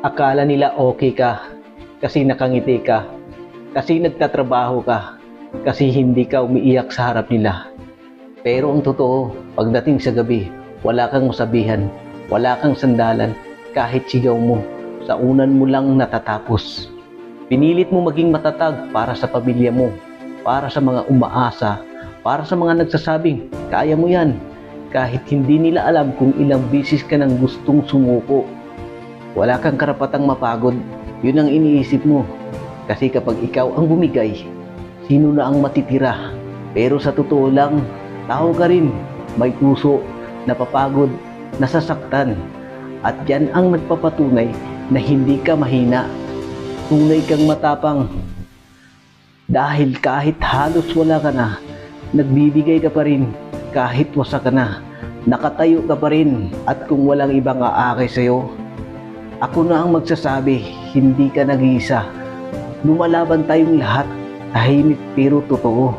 Akala nila okay ka kasi nakangiti ka, kasi nagtatrabaho ka, kasi hindi ka umiiyak sa harap nila. Pero ang totoo, pagdating sa gabi, wala kang masabihan, wala kang sandalan, kahit sigaw mo, sa unan mo lang natatapos. Pinilit mo maging matatag para sa pamilya mo, para sa mga umaasa, para sa mga nagsasabing, kaya mo yan, kahit hindi nila alam kung ilang bisis ka nang gustong sumuko. Wala kang karapatang mapagod, yun ang iniisip mo. Kasi kapag ikaw ang bumigay, sino na ang matitira? Pero sa totoo lang, tao ka rin, may puso, napapagod, nasasaktan. At yan ang nagpapatunay na hindi ka mahina. Tunay kang matapang. Dahil kahit halos wala ka na, nagbibigay ka pa rin. Kahit wasa ka na, nakatayo ka pa rin. At kung walang ibang aakay sa'yo, ako na ang magsasabi, hindi ka nag-iisa. Lumalaban tayong lahat, tahimik pero totoo.